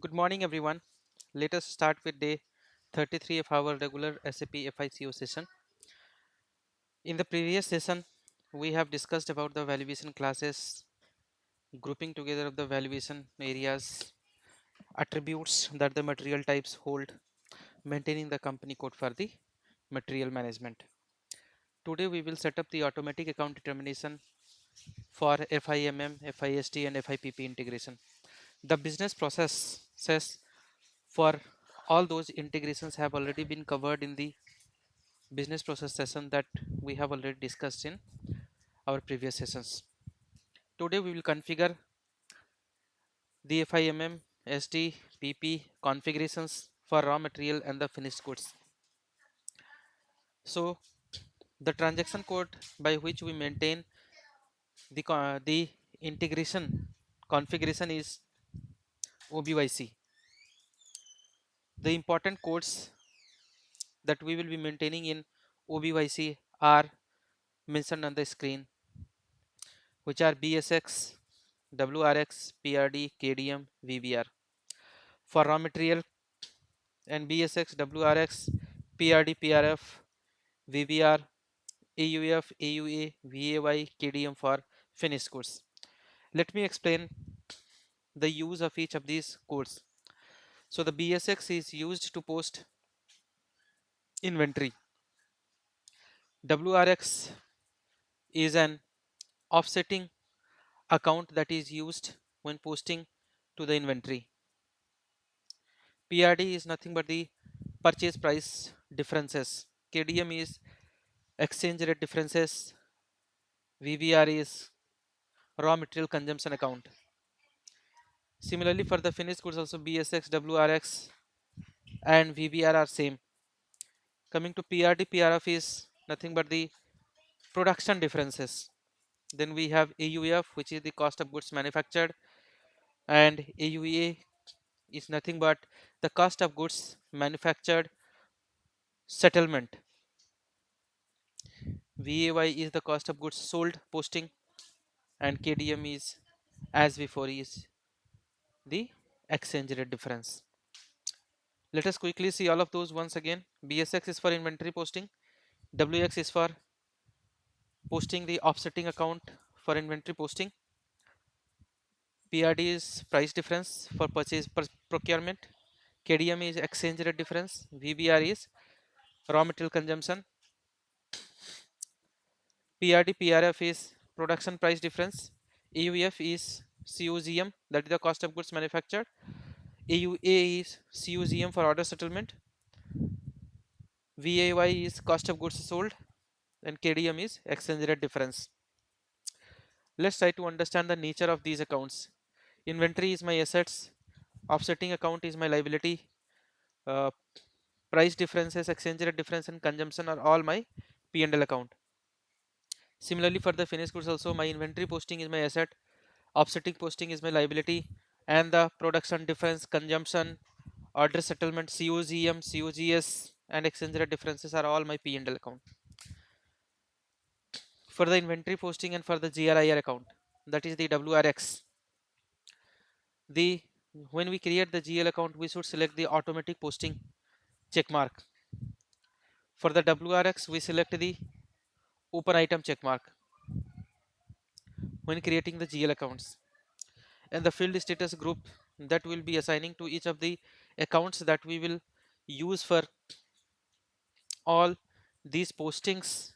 Good morning, everyone. Let us start with day 33 of our regular SAP FICO session. In the previous session, we have discussed about the valuation classes, grouping together of the valuation areas, attributes that the material types hold, maintaining the company code for the material management. Today, we will set up the automatic account determination for FIMM, FIST, and FIPP integration. The business process says for all those integrations have already been covered in the business process session that we have already discussed in our previous sessions. Today we will configure the FIMM, SD, PP configurations for raw material and the finished goods. So the transaction code by which we maintain the integration configuration is OBYC. The important codes that we will be maintaining in OBYC are mentioned on the screen, which are BSX, WRX, PRD, KDM, VBR. For raw material and BSX, WRX, PRD, PRF, VBR, AUF, AUA, VAY, KDM for finished goods. Let me explain the use of each of these codes. So the BSX is used to post inventory. WRX is an offsetting account that is used when posting to the inventory. PRD is nothing but the purchase price differences. KDM is exchange rate differences. VBR is raw material consumption account. Similarly, for the finished goods also BSX, WRX and VBR are same. Coming to PRD, PRF is nothing but the production differences. Then we have AUF, which is the cost of goods manufactured, and AUA is nothing but the cost of goods manufactured settlement. VAY is the cost of goods sold posting, and KDM is as before is the exchange rate difference. Let us quickly see all of those once again. BSX is for inventory posting, WX is for posting the offsetting account for inventory posting, PRD is price difference for purchase procurement, KDM is exchange rate difference, VBR is raw material consumption, PRD PRF is production price difference, AUF is COGM, that is the cost of goods manufactured, AUA is COGM for order settlement, VAY is cost of goods sold, and KDM is exchange rate difference. Let's try to understand the nature of these accounts. Inventory is my assets, offsetting account is my liability, uh, price differences, exchange rate difference, and consumption are all my P&L account. Similarly, for the finished goods also, my inventory posting is my asset, offsetting posting is my liability, and the production difference, consumption, order settlement, COGM, COGS, and exchange rate differences are all my P&L account. For the inventory posting and for the GRIR account, that is the WRX, the when we create the GL account, we should select the automatic posting check mark. For the WRX, we select the open item check mark when creating the GL accounts, and the field status group that will be assigning to each of the accounts that we will use for all these postings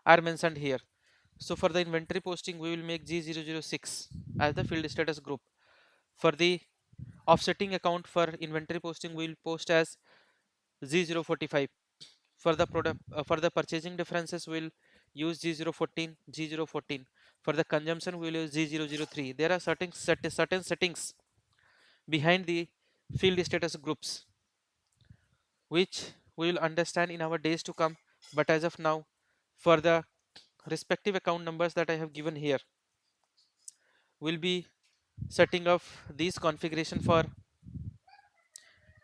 are mentioned here. So for the inventory posting, we will make G006 as the field status group. For the offsetting account for inventory posting, we will post as G045. For the product for the purchasing differences, we'll use G014, G014. For the consumption, we will use G003. There are certain settings behind the field status groups, which we will understand in our days to come. But as of now, for the respective account numbers that I have given here, we'll be setting up these configuration for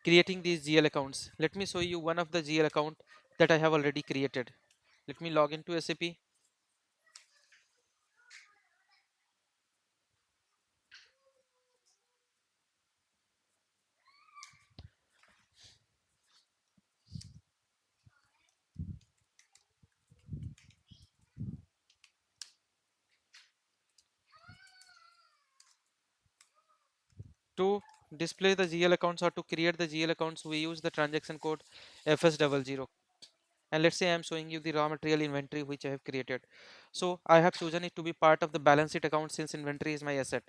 creating these GL accounts. Let me show you one of the GL account that I have already created. Let me log into SAP. To display the GL accounts or to create the GL accounts, we use the transaction code FS00. And let's say I'm showing you the raw material inventory which I have created. So I have chosen it to be part of the balance sheet account since inventory is my asset.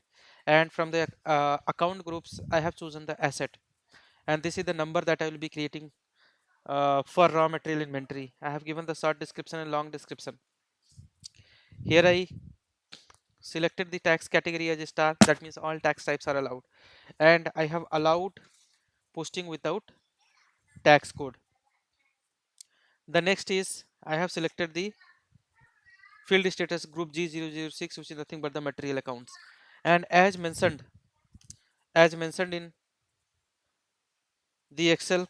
And from the account groups, I have chosen the asset. And this is the number that I will be creating for raw material inventory. I have given the short description and long description. Here I selected the tax category as a star. That means all tax types are allowed. And I have allowed posting without tax code. The next is I have selected the field status group G006, which is nothing but the material accounts. And as mentioned in the Excel,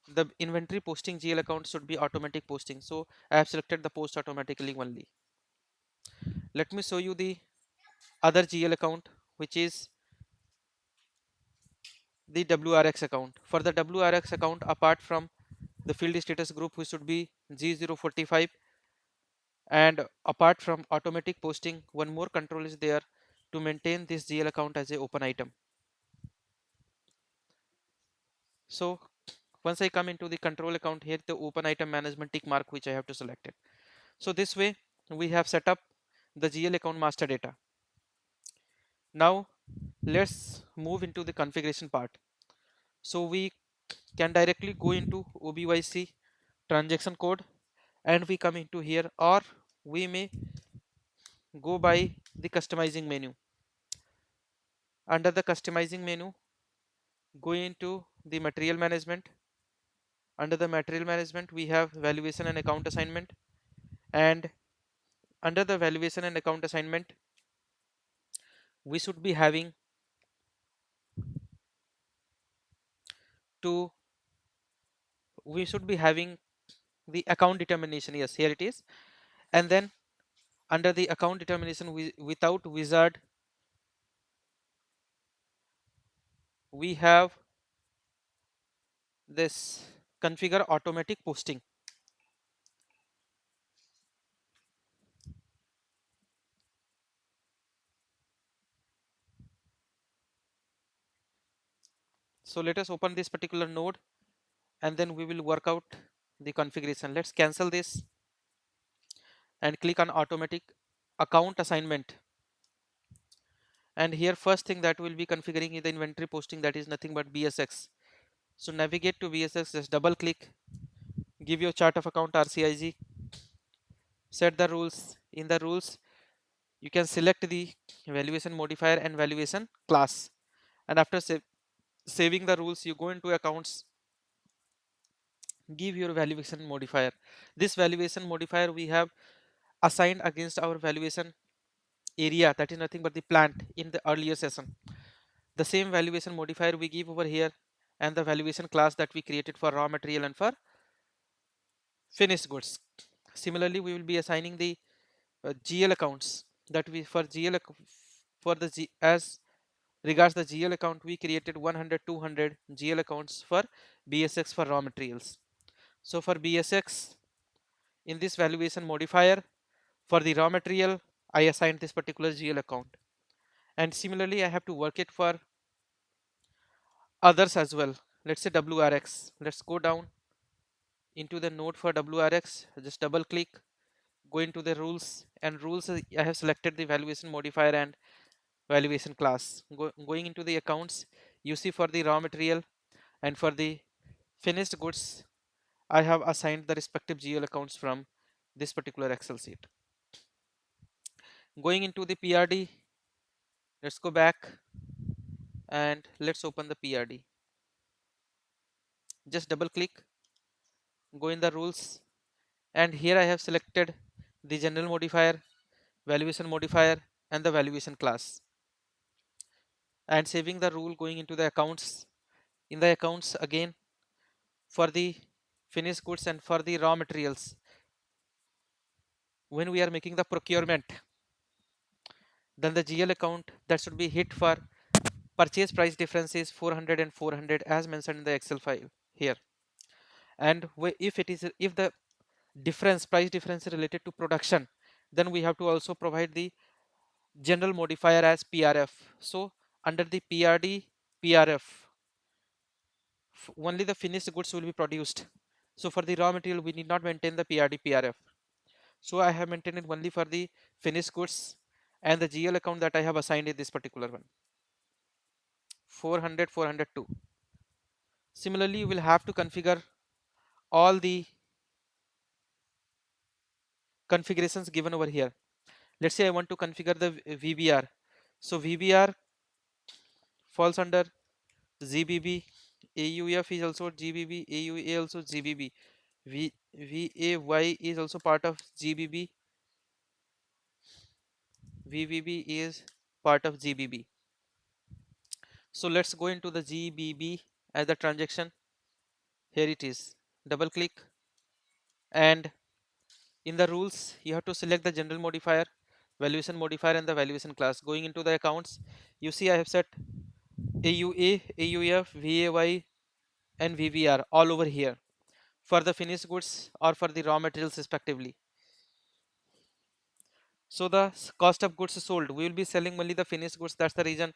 the inventory posting GL account should be automatic posting. So I have selected the post automatically only. Let me show you the other GL account, which is the WRX account. For the WRX account, apart from the field status group, which should be G045, and apart from automatic posting, one more control is there to maintain this GL account as a open item. So once I come into the control account, here the open item management tick mark which I have to select it. So this way we have set up the GL account master data. Now let's move into the configuration part. So we can directly go into OBYC transaction code and we come into here, or we may go by the customizing menu. Under the customizing menu, go into the material management. Under the material management, we have valuation and account assignment, and under the valuation and account assignment, we should be having to we should be having the account determination. Yes, here it is. And then under the account determination, without wizard, we have this configure automatic posting. So let us open this particular node and then we will work out the configuration. Let's cancel this and click on automatic account assignment. And here first thing that we'll be configuring is the inventory posting, that is nothing but BSX. So navigate to BSX, just double click, give your chart of account RCIG, set the rules. In the rules, you can select the valuation modifier and valuation class. And after saving the rules, you go into accounts, give your valuation modifier. This valuation modifier we have assigned against our valuation area, that is nothing but the plant in the earlier session. The same valuation modifier we give over here, and the valuation class that we created for raw material and for finished goods. Similarly, we will be assigning the GL accounts that we for for the as regards the GL account, we created 100 200 GL accounts for BSX for raw materials. So for BSX, in this valuation modifier for the raw material, I assigned this particular GL account. And similarly, I have to work it for others as well. Let's say WRX. Let's go down into the node for WRX, just double click, go into the rules, and rules, I have selected the valuation modifier and valuation class. Going into the accounts, you see for the raw material and for the finished goods, I have assigned the respective GL accounts from this particular Excel sheet. Going into the PRD, let's go back and let's open the PRD. Just double click, go in the rules, and here I have selected the general modifier, valuation modifier, and the valuation class, and saving the rule, going into the accounts. In the accounts again, for the finished goods and for the raw materials, when we are making the procurement, then the GL account that should be hit for purchase price difference is 400 and 400 as mentioned in the Excel file here. And if the price difference is related to production, then we have to also provide the general modifier as PRF. So under the PRD, PRF, only the finished goods will be produced. So for the raw material, we need not maintain the PRD, PRF. So I have maintained it only for the finished goods and the GL account that I have assigned in this particular one, 400, 402. Similarly, you will have to configure all the configurations given over here. Let's say I want to configure the VBR. So VBR falls under GBB, AUF is also GBB, AUA also GBB, VAY is also part of GBB, VBB is part of GBB. So let's go into the GBB as the transaction. Here it is. Double click, and in the rules you have to select the general modifier, valuation modifier, and the valuation class. Going into the accounts, you see I have set AUA, AUF, VAY, and VBR all over here for the finished goods or for the raw materials respectively. So the cost of goods sold, we will be selling only the finished goods. That's the reason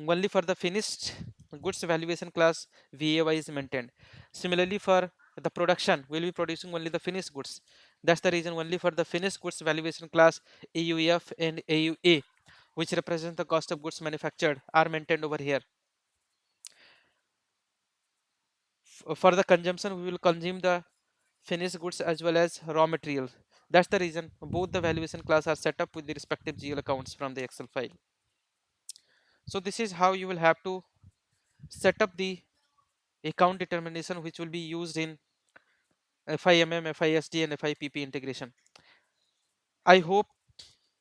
only for the finished goods valuation class VAY is maintained. Similarly, for the production, we will be producing only the finished goods. That's the reason only for the finished goods valuation class AUF and AUA, which represent the cost of goods manufactured, are maintained over here. For the consumption, we will consume the finished goods as well as raw materials. That's the reason both the valuation class are set up with the respective GL accounts from the Excel file. So this is how you will have to set up the account determination, which will be used in FIMM, FISD, and FIPP integration. I hope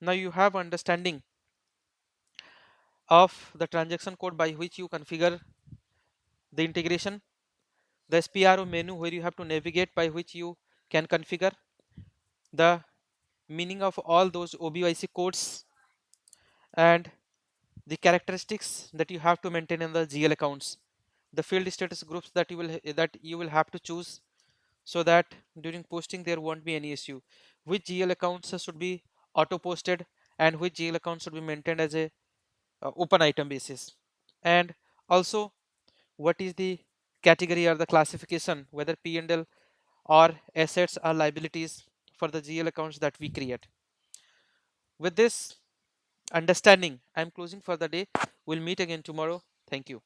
now you have understanding of the transaction code by which you configure the integration, the SPRO menu where you have to navigate by which you can configure the meaning of all those OBYC codes, and the characteristics that you have to maintain in the GL accounts, the field status groups that you will have to choose, so that during posting there won't be any issue. Which GL accounts should be auto posted and which GL accounts should be maintained as a open item basis, and also what is the category or the classification, whether P&L or assets or liabilities for the GL accounts that we create. With this understanding, I'm closing for the day. We'll meet again tomorrow. Thank you.